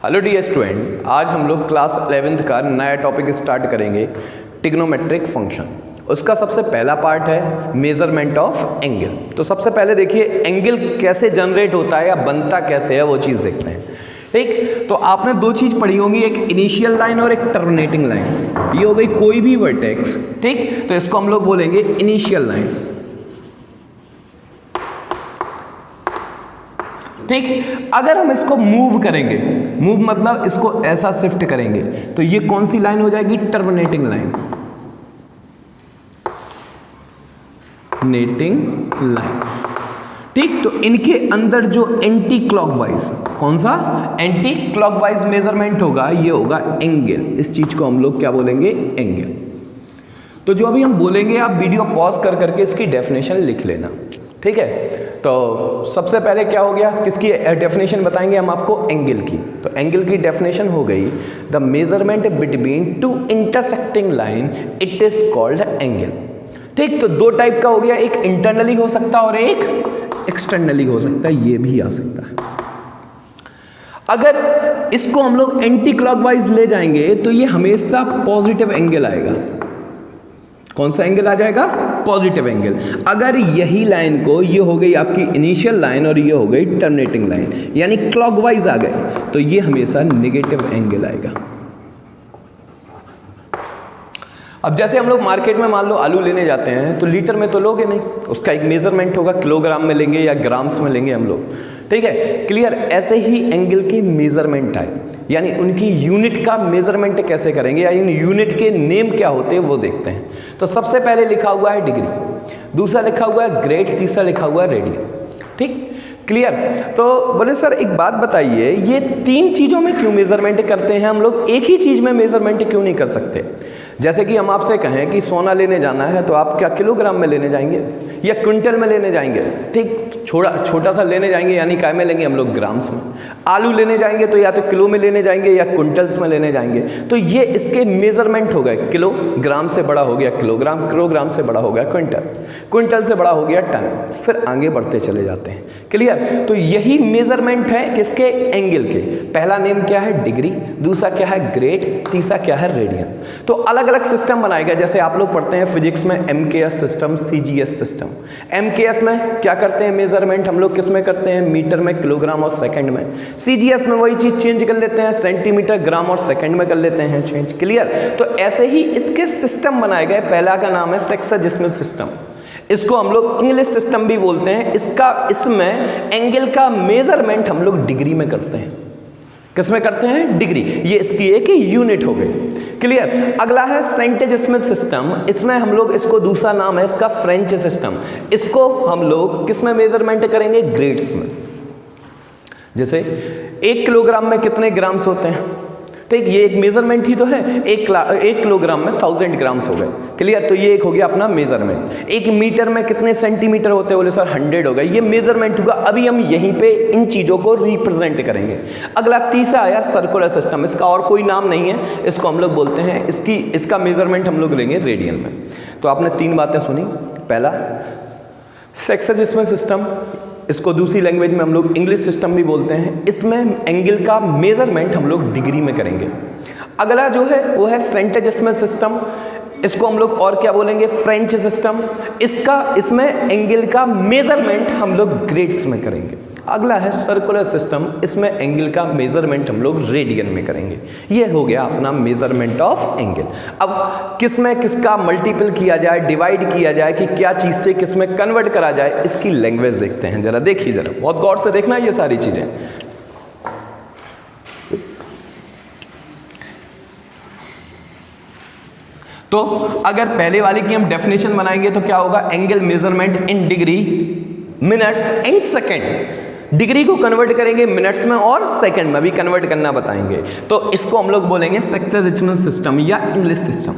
Hello dear student, आज हम लोग क्लास 11th का नया टॉपिक स्टार्ट करेंगे, ट्रिग्नोमेट्रिक फंक्शन। उसका सबसे पहला पार्ट है मेजरमेंट ऑफ एंगल। तो सबसे पहले देखिए एंगल कैसे जनरेट होता है या बनता कैसे है वो चीज़ देखते हैं। ठीक, तो आपने दो चीज़ पढ़ी होंगी, एक इनिशियल लाइन और एक टर्मिनेटिंग लाइन। ये हो गई कोई भी वर्टेक्स। ठीक, तो इसको हम लोग बोलेंगे इनिशियल लाइन। ठीक, अगर हम इसको मूव करेंगे, मूव मतलब इसको ऐसा शिफ्ट करेंगे, तो ये कौन सी लाइन हो जाएगी? Terminating line. Terminating line. ठीक, तो इनके अंदर जो एंटी क्लॉकवाइज, कौन सा एंटी क्लॉकवाइज मेजरमेंट होगा, ये होगा एंगल। इस चीज को हम लोग क्या बोलेंगे? एंगल। तो जो अभी हम बोलेंगे आप वीडियो पॉज कर करके इसकी डेफिनेशन लिख लेना। ठीक है, तो सबसे पहले क्या हो गया, किसकी डेफिनेशन बताएंगे हम आपको? एंगल की। तो एंगल की डेफिनेशन हो गई, the measurement between two intersecting line it is called angle. ठीक, तो दो टाइप का हो गया, एक इंटरनली हो सकता है और एक एक्सटर्नली हो सकता है, ये भी आ सकता है। अगर इसको हम लोग एंटी क्लॉकवाइज ले जाएंगे तो ये हमेशा पॉजिटिव एंगल आएगा। कौन सा एंगल आ जाएगा? Positive angle. अगर यही लाइन को, ये हो गई आपकी इनिशियल लाइन और ये हो गई टर्मिनेटिंग लाइन, यानी क्लॉकवाइज आ गए, तो ये हमेशा नेगेटिव एंगल आएगा। अब जैसे हम लोग मार्केट में मान लो आलू लेने जाते हैं तो लीटर में तो लोगे नहीं, उसका एक मेजरमेंट होगा, किलोग्राम में लेंगे या ग्राम्स में लेंगे हम लोग। ठीक है, क्लियर। ऐसे ही एंगल की मेजरमेंट है, यानी उनकी यूनिट का मेजरमेंट कैसे करेंगे या इन यूनिट के नेम क्या होते हैं वो देखते हैं। तो सबसे पहले लिखा हुआ है डिग्री, दूसरा लिखा हुआ है ग्रेड, तीसरा लिखा हुआ है रेडियन। ठीक, क्लियर। तो बोले सर एक बात बताइए, ये तीन चीजों में क्यों मेजरमेंट करते हैं हम लोग, एक ही चीज में मेजरमेंट क्यों नहीं कर सकते? जैसे कि हम आपसे कहें कि सोना लेने जाना है तो आप क्या किलोग्राम में लेने जाएंगे या क्विंटल में लेने जाएंगे? ठीक, छोटा सा लेने जाएंगे यानी काय में लेंगे हम लोग? ग्राम्स में। आलू लेने जाएंगे तो या तो किलो में लेने जाएंगे या क्विंटल्स में लेने जाएंगे। तो ये इसके मेजरमेंट हो गए। किलोग्राम से बड़ा हो गया किलोग्राम, किलोग्राम से बड़ा हो गया क्विंटल, क्विंटल से बड़ा हो गया टन, फिर आगे बढ़ते चले जाते हैं। क्लियर। तो यही मेजरमेंट है किसके? एंगल के। पहला नेम क्या है? डिग्री, दूसरा क्या है? ग्रेड, तीसरा क्या है? रेडियन। तो अलग अलग सिस्टम बनाएगा। जैसे आप लोग पढ़ते हैं फिजिक्स में MKS system, CGS system. MKS में क्या करते हैं मेजरमेंट हम लोग? किस में करते हैं? मीटर में, किलोग्राम और सेकंड में। CGS में वही चीज चेंज कर लेते हैं, सेंटीमीटर, ग्राम और सेकंड में कर लेते हैं चेंज। क्लियर। तो ऐसे ही इसके सिस्टम बनाए गए। पहला का नाम है सेक्साडेसिमल सिस्टम, इसको हम लोग इंग्लिश सिस्टम भी बोलते हैं। इसमें एंगल का मेजरमेंट हम लोग डिग्री में करते हैं। किसमें करते हैं? डिग्री। ये इसकी एक यूनिट हो गई। क्लियर। अगला है सेंटेजेसिमल सिस्टम, इसमें हम लोग, इसको दूसरा नाम है इसका फ्रेंच सिस्टम। इसको हम लोग किसमें मेजरमेंट करेंगे? ग्रेड्स में। जैसे 1 किलोग्राम में कितने ग्राम्स होते हैं? ठीक, ये एक मेजरमेंट ही तो है। 1 किलोग्राम में 1000 ग्राम्स हो गए। क्लियर। तो ये एक हो गया अपना मेजरमेंट। 1 मीटर में कितने सेंटीमीटर होते हैं? बोले सर 100 हो गए। ये मेजरमेंट होगा। अभी हम यहीं पे इन चीजों को रिप्रेजेंट करेंगे। अगला तीसरा आया सर्कुलर सिस्टम, इसका और कोई नाम नहीं है, इसको हम लोग बोलते हैं, इसका मेजरमेंट हम लोग लेंगे रेडियन में। तो आपने 3 बातें सुनी। पहला सेक्साडेसिमल सिस्टम, इसको दूसरी लैंग्वेज में हम लोग इंग्लिश सिस्टम भी बोलते हैं। इसमें एंगल का मेजरमेंट हम लोग डिग्री में करेंगे। अगला जो है वो है सेंटेजेसिमल सिस्टम, इसको हम लोग और क्या बोलेंगे? French system. इसमें एंगल का मेजरमेंट हम लोग ग्रेड्स में करेंगे। अगला है सर्कुलर सिस्टम, इसमें एंगल का मेजरमेंट हम लोग रेडियन में करेंगे। ये हो गया अपना मेजरमेंट ऑफ एंगल। अब किसमें किसका मल्टीपल किया जाए, डिवाइड किया जाए, कि क्या चीज से किसमें कन्वर्ट करा जाए, इसकी लैंग्वेज देखते हैं। जरा देखिए, जरा बहुत गौर से देखना ये सारी चीजें। तो अगर पहले वाली की हम डेफिनेशन बनाएंगे तो क्या होगा? Angle measurement in degree, minutes and second. Degree को कन्वर्ट करेंगे मिनट्स में और सेकंड में भी कन्वर्ट करना बताएंगे। तो इसको हम लोग बोलेंगे सेक्साडेसिमल सिस्टम या इंग्लिश सिस्टम।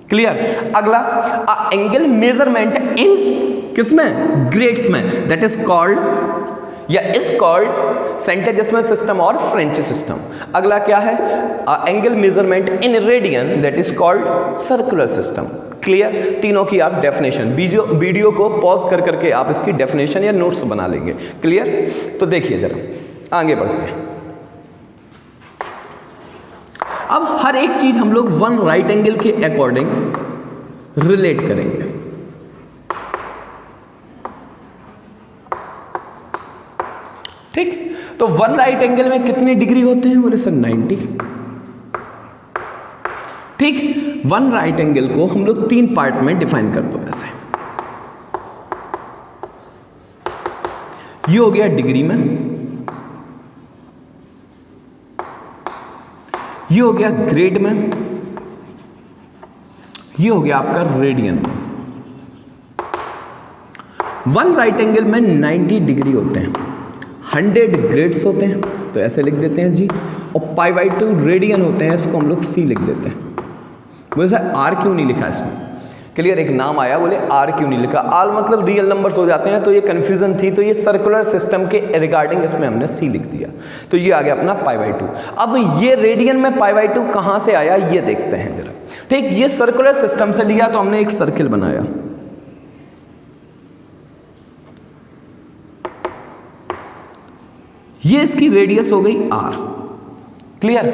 क्लियर। अगला एंगल मेजरमेंट इन किसमें? ग्रेड्स में, दैट इज कॉल्ड या इज कॉल्ड सेंटेजेसिमल सिस्टम और फ्रेंच सिस्टम। अगला क्या है? Angle measurement in radian, that is called circular system. Clear. तीनों की आप डेफिनेशन वीडियो को पॉज कर करके आप इसकी डेफिनेशन या नोट्स बना लेंगे। क्लियर। तो देखिए जरा आगे बढ़ते हैं। अब हर एक चीज हम लोग वन राइट एंगल के अकॉर्डिंग रिलेट करेंगे। ठीक, तो वन राइट एंगल में कितने डिग्री होते हैं? बोले सर 90। ठीक, वन राइट एंगल को हम लोग 3 पार्ट में डिफाइन कर दो। ऐसे ये हो गया डिग्री में, ये हो गया ग्रेड में, ये हो गया आपका रेडियन में। वन राइट एंगल में 90 डिग्री होते हैं, 100 ग्रेड्स होते हैं, तो ऐसे लिख देते हैं जी। और π/2 रेडियन होते हैं, इसको हम लोग C लिख देते हैं। बोले सर R क्यों नहीं लिखा इसमें? क्लियर, एक नाम आया, बोले R क्यों नहीं लिखा? R मतलब रियल नंबर्स हो जाते हैं, तो ये कंफ्यूजन थी, तो ये सर्कुलर सिस्टम के रिगार्डिंग इसमें हमने C लिख दिया, तो ये आ गया अपना π/2। अब ये रेडियन में π/2 कहां से आया ये देखते हैं जरा। ठीक, ये सर्कुलर सिस्टम से लिया, तो हमने एक सर्किल बनाया, ये इसकी रेडियस हो गई R। क्लियर,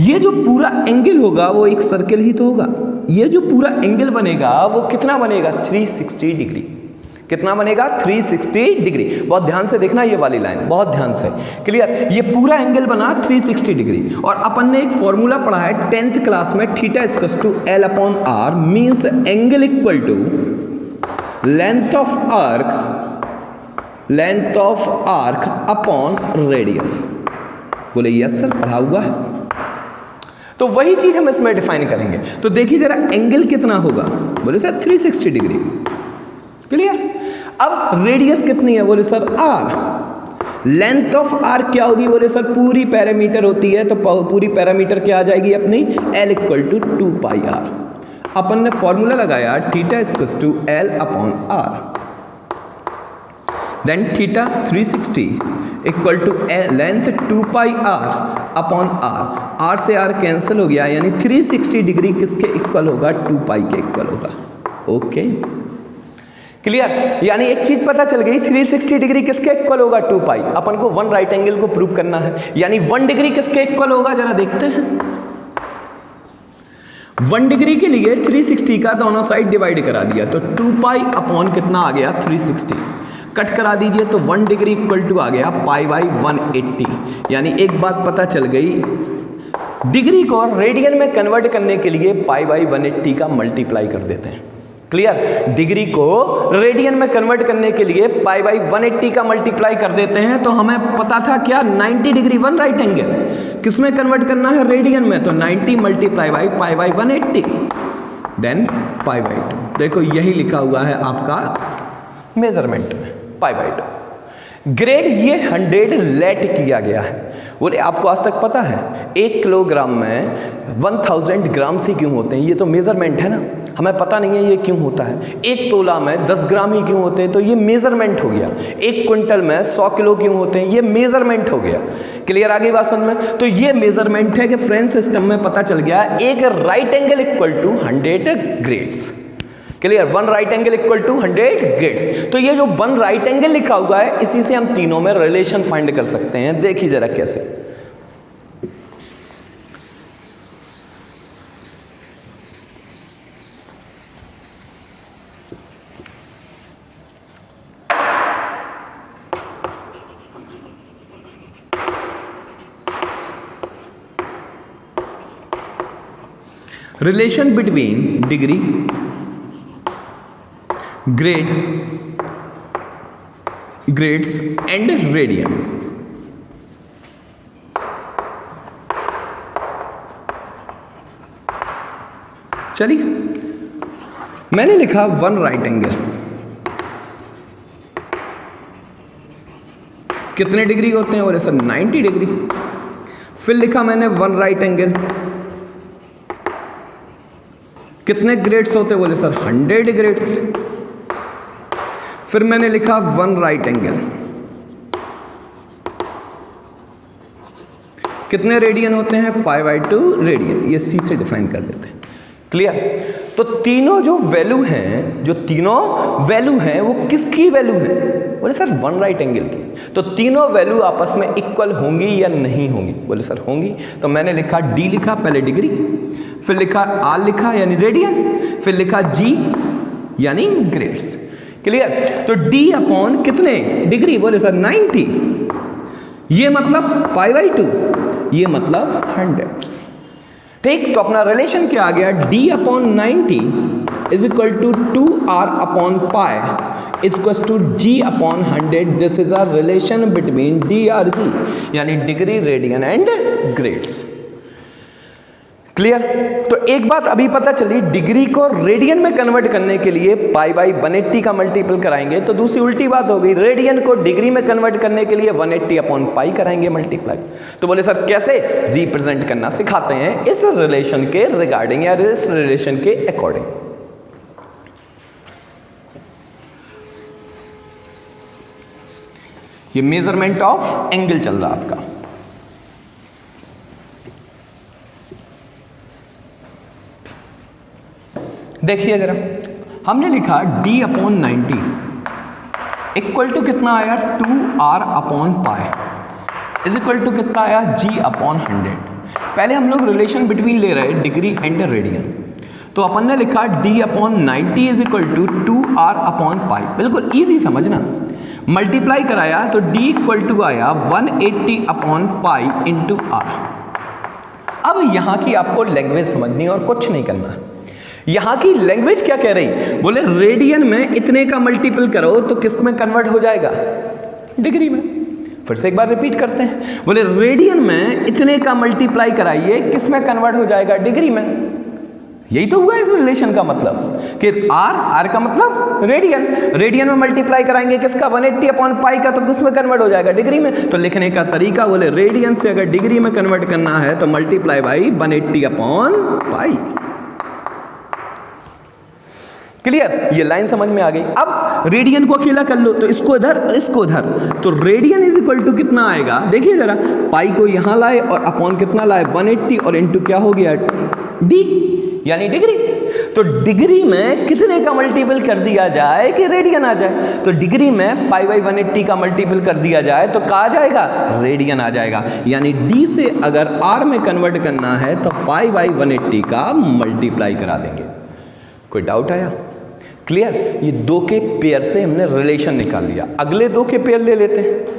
ये जो पूरा एंगल होगा वो एक सर्किल ही तो होगा। ये जो पूरा एंगल बनेगा वो कितना बनेगा? 360 डिग्री। कितना बनेगा? 360 डिग्री। बहुत ध्यान से देखना ये वाली लाइन, बहुत ध्यान से। क्लियर, ये पूरा एंगल बना 360 डिग्री। और अपन ने एक फॉर्मूला पढ़ा है 10th क्लास में, theta equals to L/R means angle equal to length of arc upon radius. बोले यस सर, पढ़ा हुआ है। तो वही चीज हम इसमें डिफाइन करेंगे। तो देखिए जरा एंगल कितना होगा? बोले सर 360 डिग्री। क्लियर, अब रेडियस कितनी है? बोले sir R। Length of R क्या होगी? बोले सर पूरी पैरामीटर होती है, तो पूरी पैरामीटर क्या आ जाएगी अपनी? L equal to 2πr। अपन ने फॉर्मूला लगाया theta equals to L/R, then theta 360 equal to length 2πr upon R। R से R कैंसिल हो गया, यानी 360 डिग्री किसके इक्वल होगा? 2π के इक्वल होगा। ओके, क्लियर, यानी एक चीज पता चल गई, 360 डिग्री किसके इक्वल होगा? 2π। अपन को वन राइट एंगल को प्रूव करना है, यानी 1 डिग्री किसके इक्वल होगा? जरा देखते हैं। 1 डिग्री के लिए 360 का दोनों साइड डिवाइड करा दिया, तो 2π अपॉन कितना आ गया? 360। कट करा दीजिए, तो 1 डिग्री इक्वल टू आ गया π/180। यानी एक बात पता चल गई, डिग्री को रेडियन में कन्वर्ट करने के लिए π/180 का मल्टीप्लाई कर देते हैं। क्लियर, डिग्री को रेडियन में कन्वर्ट करने के लिए π/180 का मल्टीप्लाई कर देते हैं। तो हमें पता था क्या? 90 डिग्री वन राइट एंगल किस में कन्वर्ट करना है? रेडियन में। तो 90 मल्टीप्लाई बाई π/180 देन π/2। देखो यही लिखा हुआ है आपका मेजरमेंट में π/2। ग्रेड ये 100 लेट किया गया है। बोले आपको आज तक पता है 1 किलोग्राम में 1000 ग्राम से क्यों होते हैं? ये तो मेजरमेंट है ना, हमें पता नहीं है ये क्यों होता है। 1 तोला में 10 ग्राम ही क्यों होते हैं? तो ये मेजरमेंट हो गया। 1 क्विंटल में 100 किलो क्यों होते हैं? ये मेजरमेंट हो गया। क्लियर, आगे बात समझ में? तो ये मेजरमेंट है कि फ्रेंच सिस्टम में पता चल गया एक right angle equal to 100 grades. Clear, 1 right angle equal to 100 grades. तो ये जो 1 राइट एंगल लिखा हुआ है, इसी से हम तीनों में रिलेशन फाइंड कर सकते हैं। देखिए जरा कैसे। Relation between degree, grades and radian. चलिए, मैंने लिखा 1 राइट एंगल कितने डिग्री होते हैं? बोले सर 90 डिग्री। फिर लिखा मैंने 1 राइट एंगल कितने ग्रेड्स होते? बोले सर 100 ग्रेड्स। फिर मैंने लिखा 1 राइट एंगल कितने रेडियन होते हैं? π/2 रेडियन। ये C से डिफाइन कर देते हैं। क्लियर, तो तीनों जो वैल्यू हैं वो किसकी वैल्यू है? बोले सर वन राइट एंगल की, तो तीनों वैल्यू आपस में इक्वल होंगी या नहीं होंगी? बोले सर होंगी। तो मैंने लिखा डी, लिखा पहले डिग्री, फिर लिखा आर लिखा यानी रेडियन, फिर लिखा जी यानी ग्रेड्स। क्लियर? तो डी अपॉन कितने डिग्री? बोले सर 90, ये मतलब π/2, ये मतलब हंड्रेड्स। ठीक, तो अपना रिलेशन क्या आ गया? d upon 90 is equal to 2r upon pi is equal to g upon 100। This is a relation between d और g, यानी degree, radian and grades. Clear? तो एक बात अभी पता चली, डिग्री को रेडियन में कन्वर्ट करने के लिए π/180 का मल्टीपल कराएंगे, तो दूसरी उल्टी बात हो गई, रेडियन को डिग्री में कन्वर्ट करने के लिए 180 अपॉन पाई कराएंगे मल्टीप्लाई। तो बोले सर कैसे रिप्रेजेंट करना सिखाते हैं इस रिलेशन के रिगार्डिंग या इस रिलेशन के अकॉर्डिंग। ये मेजरमेंट ऑफ एंगल चल रहा आपका। देखिए जरा, हमने लिखा d अपॉन 90 इक्वल टू कितना आया? 2r upon pi is equal to कितना आया? g upon 100। पहले हम लोग रिलेशन बिटवीन ले रहे हैं डिग्री एंड रेडियन, तो अपन ने लिखा d upon 90 is equal to 2r upon pi. बिल्कुल इजी समझना, मल्टीप्लाई कराया तो d इक्वल टू आया 180 अपॉन पाई इंटू r। अब यहां की आपको लैंग्वेज समझनी और कुछ नहीं करना। यहां की लैंग्वेज क्या कह रही? बोले रेडियन में इतने का मल्टीपल करो तो किस में कन्वर्ट हो जाएगा? डिग्री में। फिर से एक बार रिपीट करते हैं, बोले रेडियन में इतने का मल्टीप्लाई कराइए, किस में कन्वर्ट हो जाएगा? डिग्री में। यही तो हुआ इस रिलेशन का मतलब कि आर का मतलब रेडियन, रेडियन में मल्टीप्लाई कराएंगे किसका? 180 अपॉन पाई का, तो किस में कन्वर्ट हो जाएगा? डिग्री में। तो लिखने का तरीका, बोले रेडियन से अगर डिग्री में कन्वर्ट करना है तो multiply by 180 upon pi. Clear? ये लाइन समझ में आ गई। अब रेडियन को अकेला कर लो, तो इसको इधर, इसको इधर, तो रेडियन इज इक्वल टू कितना आएगा? देखिए जरा, पाई को यहां लाए और अपॉन कितना लाए? 180 और इनटू क्या हो गया? डी यानी डिग्री। तो डिग्री में कितने का मल्टीपल कर दिया जाए कि रेडियन आ जाए? तो डिग्री में π/180 का मल्टीपल कर दिया जाए तो कहा जाएगा? रेडियन आ जाएगा। यानी डी से अगर आर में कन्वर्ट करना है तो π/180 का मल्टीप्लाई करा देंगे। कोई डाउट आया? क्लियर? ये दो के पेयर से हमने रिलेशन निकाल लिया। अगले दो के पेयर ले लेते हैं।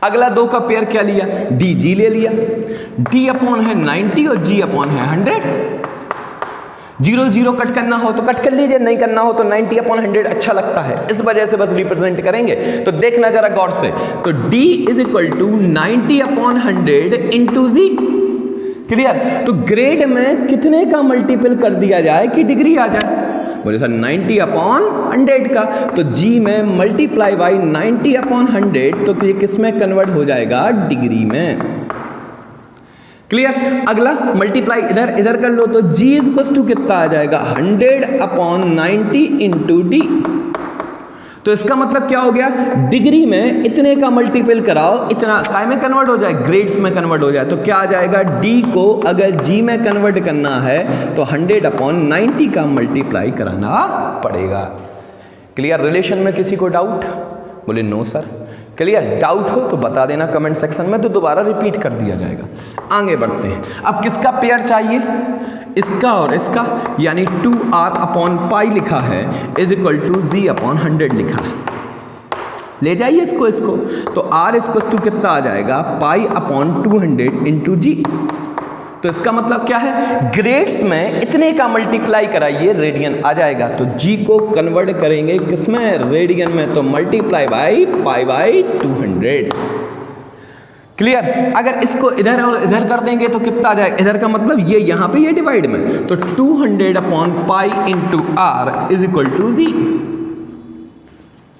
अगला दो का पेयर क्या लिया? डी जी ले लिया। डी अपॉन है 90 और जी अपॉन है 100। 0 0 कट करना हो तो कट कर लीजिए, नहीं करना हो तो 90 अपॉन 100 अच्छा लगता है, इस वजह से बस रिप्रेजेंट करेंगे। तो देखना जरा गौर से, तो d is equal to 90 upon 100 into g. Clear? तो ग्रेड में कितने का मल्टीपल कर दिया जाए कि डिग्री आ जाए? बोले सर 90 अपॉन 100 का, तो g में मल्टीप्लाई बाई 90 अपॉन 100, तो ये किस में कन्वर्ट हो जाएगा? डिग्री में। क्लियर? अगला मल्टीप्लाई इधर इधर कर लो, तो g इज इक्वल टू कितना आ जाएगा? 100 अपॉन 90 इंटू डी। तो इसका मतलब क्या हो गया? डिग्री में इतने का मल्टीपल कराओ, इतना काय में कन्वर्ट हो जाए? ग्रेड्स में कन्वर्ट हो जाए। तो क्या आ जाएगा? d को अगर g में कन्वर्ट करना है तो 100 अपॉन 90 का मल्टीप्लाई कराना पड़ेगा। क्लियर? रिलेशन में किसी को डाउट? बोले नो सर। क्लियर? डाउट हो तो बता देना कमेंट सेक्शन में, तो दोबारा रिपीट कर दिया जाएगा। आगे बढ़ते हैं। अब किसका पेयर चाहिए? इसका और इसका, यानी 2r अपॉन पाई लिखा है is equal to g upon 100 लिखा है। ले जाइए इसको, तो r इक्वल टू कितना आ जाएगा? पाई अपॉन 200 इंटू जी। तो इसका मतलब क्या है? ग्रेड्स में इतने का मल्टीप्लाई कराइए, रेडियन आ जाएगा। तो g को कन्वर्ट करेंगे किसमें? रेडियन में। तो मल्टीप्लाई बाई π/200। क्लियर? अगर इसको इधर और इधर कर देंगे तो कितना आ जाएगा? इधर का मतलब ये यहां पे ये डिवाइड में, तो 200 upon pi into r is equal to g.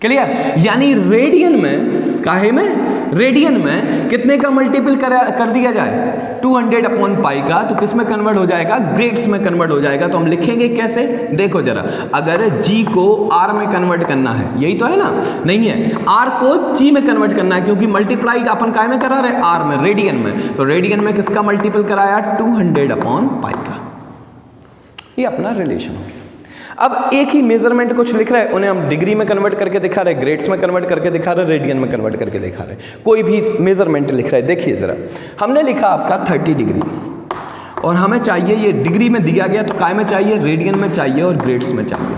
Clear? यानी रेडियन में, काहे में? रेडियन में कितने का मल्टीपल कर दिया जाए 200 अपॉन पाई का, तो किस में कन्वर्ट हो जाएगा, ग्रेड्स में कन्वर्ट हो जाएगा। तो हम लिखेंगे कैसे, देखो जरा, अगर g को r में कन्वर्ट करना है, यही तो है ना, नहीं है, r को g में कन्वर्ट करना है, क्योंकि मल्टीप्लाई अपन काय में करा रहे, r में, रेडियन में, तो रेडियन में किसका मल्टीपल कराया 200 अपॉन पाई का। ये अपना रिलेशन हो गया। अब एक ही मेजरमेंट कुछ लिख रहा है, उन्हें हम डिग्री में कन्वर्ट करके दिखा रहे, ग्रेड्स में कन्वर्ट करके दिखा रहे, रेडियन में कन्वर्ट करके दिखा रहे, कोई भी मेजरमेंट लिख रहा है। देखिए जरा, हमने लिखा आपका 30 डिग्री, और हमें चाहिए, ये डिग्री में दिया गया, तो काय में चाहिए, रेडियन में चाहिए और ग्रेड्स में चाहिए।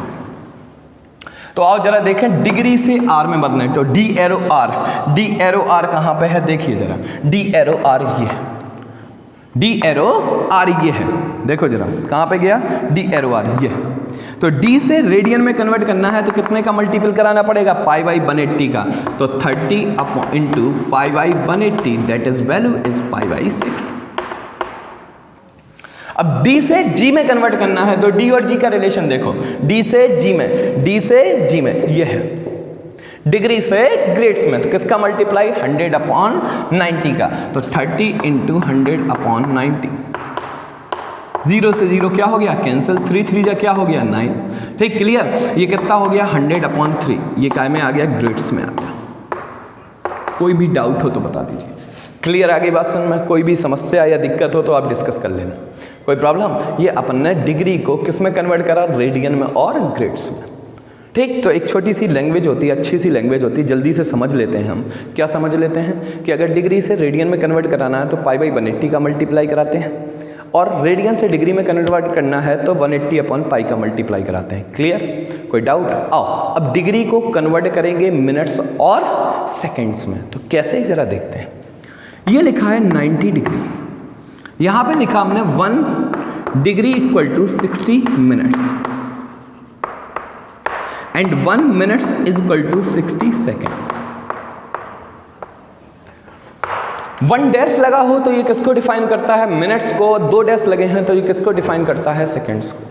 तो आओ जरा देखें, डिग्री से आर में बदलना है, तो डी एरो आर कहां पे है, देखिए जरा, डी एरो आर ये है, डी एरो आर ये है, देखो जरा कहां पे गया, डी एरो आर ये है। तो डी से रेडियन में कन्वर्ट करना है, तो कितने का मल्टीपल कराना पड़ेगा, पाई बाई 180 का, तो 30 upon into pi by 180, that is value is pi by 6। अब d से g में कन्वर्ट करना है, तो d और g का रिलेशन देखो, d से g में ये है, डिग्री से ग्रेड्स में, तो किसका मल्टीप्लाई 100 अपॉन 90 का, तो 30 इंटू 100 अपॉन 90, 0 से 0 क्या हो गया, कैंसिल, 3 3 जा क्या हो गया 9, ठीक, क्लियर। ये कितना हो गया 100 अपॉन 3, ये काय में आ गया, ग्रेड्स में आ गया। कोई भी डाउट हो तो बता दीजिए, क्लियर आ गई बात समझ में, कोई भी समस्या या दिक्कत हो तो आप डिस्कस कर लेना, कोई प्रॉब्लम। ये अपन ने डिग्री को किस में कन्वर्ट करा, रेडियन में और ग्रेड्स में, ठीक। तो एक छोटी सी लैंग्वेज होती है, अच्छी सी लैंग्वेज होती है, जल्दी से समझ लेते हैं हम। क्या समझ लेते हैं कि अगर डिग्री से रेडियन में कन्वर्ट कराना है तो पाई बाई 180 का मल्टीप्लाई कराते हैं, और रेडियन से डिग्री में कन्वर्ट करना है तो 180 अपॉन पाई का मल्टीप्लाई कराते हैं। क्लियर, कोई डाउट? आओ अब डिग्री को कन्वर्ट करेंगे मिनट्स और सेकेंड्स में, तो कैसे जरा देखते हैं। ये लिखा है 90 डिग्री, यहाँ पे लिखा हमने 1 degree equal to 60 minutes and 1 minutes is equal to 60 second. 1 dash लगा हो तो ये किसको डिफाइन करता है, मिनट्स को, 2 डैश लगे हैं तो ये किसको डिफाइन करता है, सेकेंड्स को।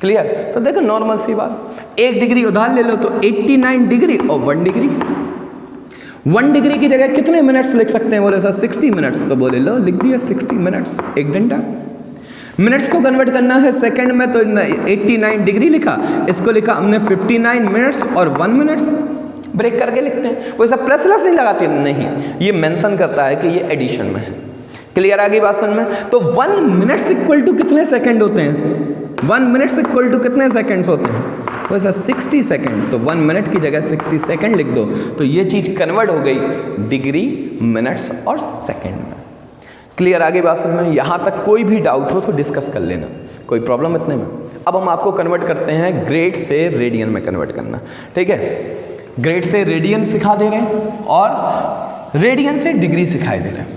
क्लियर, तो देखो नॉर्मल सी बात, 1 डिग्री उधार ले लो तो 89 डिग्री और 1 डिग्री। 1 डिग्री की जगह कितने मिनट्स लिख सकते हैं, बोले सर 60 मिनट्स, तो बोले लो लिख दिया 60 मिनट्स, 1 घंटा। मिनट्स को कन्वर्ट करना है सेकंड में, तो 89 डिग्री लिखा, इसको लिखा हमने 59 मिनट्स और 1 मिनट्स, ब्रेक करके लिखते हैं। कोई सा प्लस नहीं लगाते, नहीं, ये मेंशन करता है कि ये एडिशन में है। क्लियर आ गई बात समझ में। तो 1 मिनट्स इक्वल टू कितने सेकंड होते हैं, 1 मिनट्स इक्वल टू कितने सेकंड्स होते हैं, वैसा 60 सेकंड, तो 1 मिनट की जगह 60 सेकंड लिख दो, तो ये चीज कन्वर्ट हो गई डिग्री, मिनट्स और सेकंड में। क्लियर आगे बात समझ में। यहाँ तक कोई भी डाउट हो तो डिस्कस कर लेना, कोई प्रॉब्लम इतने में। अब हम आपको कन्वर्ट करते हैं ग्रेड से रेडियन में कन्वर्ट करना, ठीक है। ग्रेड से रेडियन सिखा दे रहे हैं और रेडियन से डिग्री सिखाई दे रहे हैं।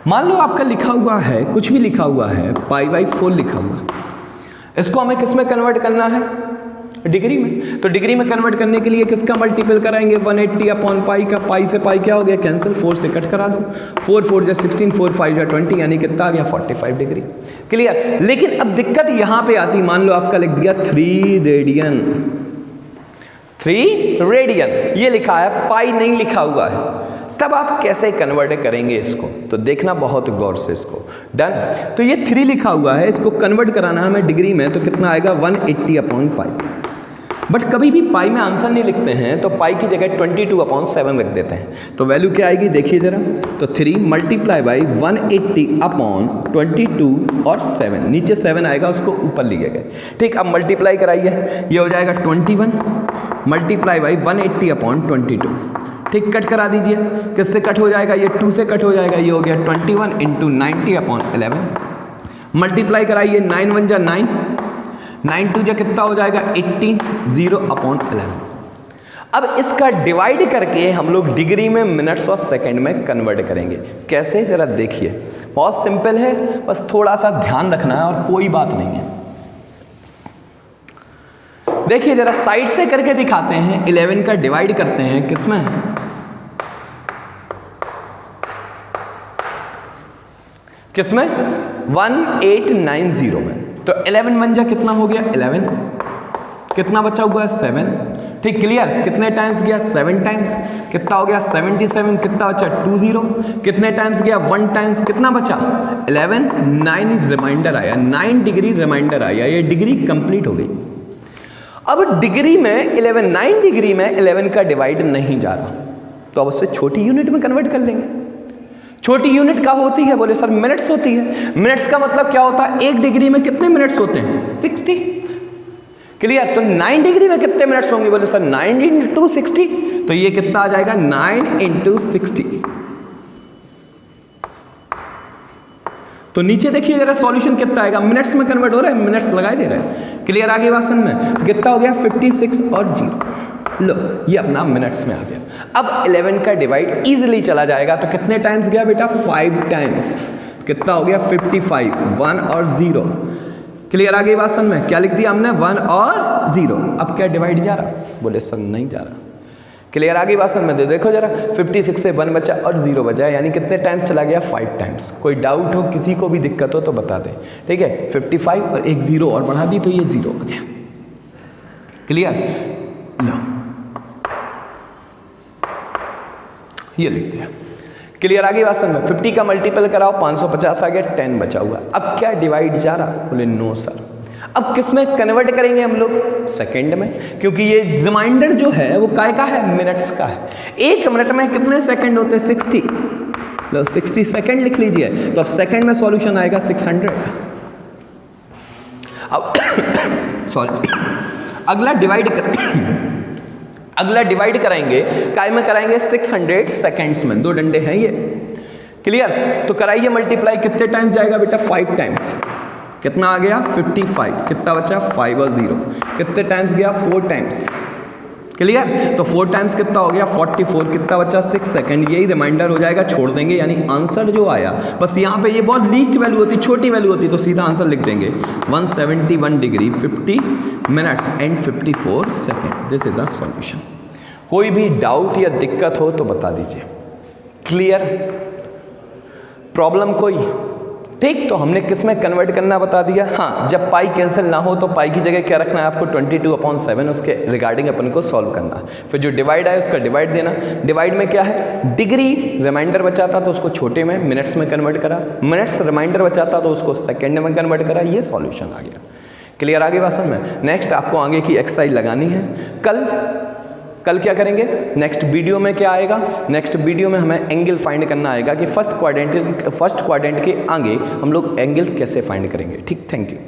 मान लो आपका लिखा हुआ है, कुछ भी लिखा हुआ है, π/4 लिखा हुआ है, इसको हमें किस में कन्वर्ट करना है, डिग्री में। तो डिग्री में कन्वर्ट करने के लिए किसका मल्टीपल कराएंगे, 180 अपॉन पाई का, पाई से पाई क्या हो गया, कैंसिल, 4 से कट करा दो, 4 4 जा 16, 4 5 जा 20, यानी कितना आ गया 45 डिग्री। क्लियर। लेकिन अब दिक्कत यहां पे आती, मान लो आपका लिख दिया 3 रेडियन, 3 रेडियन, ये लिखा है, पाई नहीं लिखा हुआ है, तब आप कैसे कन्वर्ट करेंगे इसको, तो देखना बहुत गौर से इसको। डन। तो ये 3 लिखा हुआ है, इसको कन्वर्ट कराना है हमें डिग्री में, तो कितना आएगा 180 अपॉन पाई। बट कभी भी पाई में आंसर नहीं लिखते हैं, तो पाई की जगह 22/7 रख देते हैं, तो वैल्यू क्या आएगी देखिए जरा, तो 3 मल्टीप्लाई बाई 180 अपॉन 22 और 7, नीचे 7 आएगा, उसको ऊपर लिए गए, ठीक। अब मल्टीप्लाई कराइए, ये हो जाएगा 21 मल्टीप्लाई बाई 180 अपॉन 22, ठीक। कट करा दीजिए, किससे कट हो जाएगा, ये 2 से कट हो जाएगा, ये हो गया 21 इंटू 90 अपॉन 11, मल्टीप्लाई कराइए, 9 1 जा 9, 9 2 जा कितना हो जाएगा 18, 0 अपॉन 11। अब इसका डिवाइड करके हम लोग डिग्री में, मिनट्स और सेकंड में कन्वर्ट करेंगे। कैसे जरा देखिए, बहुत सिंपल है, बस थोड़ा सा ध्यान रखना है और कोई बात नहीं है। देखिए जरा साइड से करके दिखाते हैं, 11 का डिवाइड करते हैं किसमें, किसमें 1890 में, तो 11 1 जा कितना हो गया 11, कितना बचा हुआ है 7, ठीक क्लियर। कितने टाइम्स गया 7 टाइम्स, कितना हो गया 77, कितना बचा 20, कितने टाइम्स गया 1 टाइम्स, कितना बचा 11, 9 रिमाइंडर आया, 9 डिग्री रिमाइंडर आया, ये डिग्री कंप्लीट हो गई। अब डिग्री में 11, 9 डिग्री में 11 का डिवाइड नहीं जा रहा, तो अब उससे छोटी यूनिट में कन्वर्ट कर लेंगे। छोटी यूनिट क्या होती है, बोले सर मिनट्स होती है। मिनट्स का मतलब क्या होता है, 1 डिग्री में कितने मिनट्स होते हैं 60, क्लियर। तो 9 डिग्री में कितने मिनट्स होंगे, बोले सर 9 इंटू 60, तो ये कितना आ जाएगा 9 इंटू 60। तो नीचे देखिए जरा सॉल्यूशन कितना आएगा, मिनट्स में कन्वर्ट हो रहा है, मिनट्स लगाए दे रहे हैं, क्लियर। आगे बात समझ में, कितना हो गया 56 और 0, लो ये अपना मिनट्स में आ गया। अब 11 का डिवाइड इजीली चला जाएगा, तो कितने टाइम्स गया बेटा 5 टाइम्स, कितना हो गया 55, 1 और 0, क्लियर। आगे बात समझ में, क्या लिख दिया हमने 1 और 0। अब क्या डिवाइड जा रहा, बोले सर नहीं जा रहा, क्लियर। आगे बात समझ में, देखो जरा 56 से 1 बचा और 0 बचा, यानी कितने टाइम्स चला गया 5 टाइम्स। कोई डाउट हो, किसी को भी दिक्कत हो तो बता दे, ठीक है। 55 और एक 0 और बढ़ा दी तो ये 0 हो गया, क्लियर। लो ये लिख दिया, क्लियर। आगे बात समझ में, 50 का मल्टीपल कराओ 550 आ गया, 10 बचा हुआ। अब क्या डिवाइड जा रहा, बोले नो सर। अब किस में कन्वर्ट करेंगे हम लोग, सेकंड में, क्योंकि ये रिमाइंडर जो है वो काय का है, मिनट्स का है। 1 मिनट में कितने सेकंड होते हैं 60, लो 60 सेकंड लिख लीजिए। तो अब सेकंड में सॉल्यूशन आएगा 600। अब सॉरी अगला डिवाइड कराएंगे, काय में कराएंगे 600 सेकंड्स में, 2 डंडे हैं ये, क्लियर। तो कराइए मल्टीप्लाई, कितने टाइम्स जाएगा बेटा 5 टाइम्स, कितना आ गया 55, कितना बचा 5 और 0, कितने टाइम्स गया 4 टाइम्स, क्लियर। तो 4 टाइम्स कितना हो गया 44, कितना बचा 6 सेकंड, यही रिमाइंडर हो जाएगा, छोड़ देंगे। यानी आंसर जो आया, बस यहाँ पे ये बहुत लीस्ट वैल्यू होती, छोटी वैल्यू होती, तो सीधा आंसर लिख देंगे 171 degree 50 minutes and 54 second. This is a solution. कोई भी डाउट या दिक्कत हो तो बता दीजिए, क्लियर। प्रॉब्लम कोई, ठीक। तो हमने किस में कन्वर्ट करना बता दिया। हाँ, जब पाई कैंसिल ना हो तो पाई की जगह क्या रखना है आपको 22/7, उसके रिगार्डिंग अपन को सॉल्व करना। फिर जो डिवाइड है उसका डिवाइड देना। डिवाइड में क्या है, डिग्री रिमाइंडर बचाता तो उसको छोटे में मिनट्स में कन्वर्ट करा, मिनट्स रिमाइंडर बचाता तो उसको सेकेंड में कन्वर्ट करा, ये सॉल्यूशन आ गया, क्लियर। आगे बात समझ में। नेक्स्ट आपको आगे की एक्सरसाइज लगानी है। कल क्या करेंगे, नेक्स्ट वीडियो में क्या आएगा, नेक्स्ट वीडियो में हमें एंगल फाइंड करना आएगा कि फर्स्ट क्वाड्रेंट के आगे हम लोग एंगल कैसे फाइंड करेंगे, ठीक। Thank you.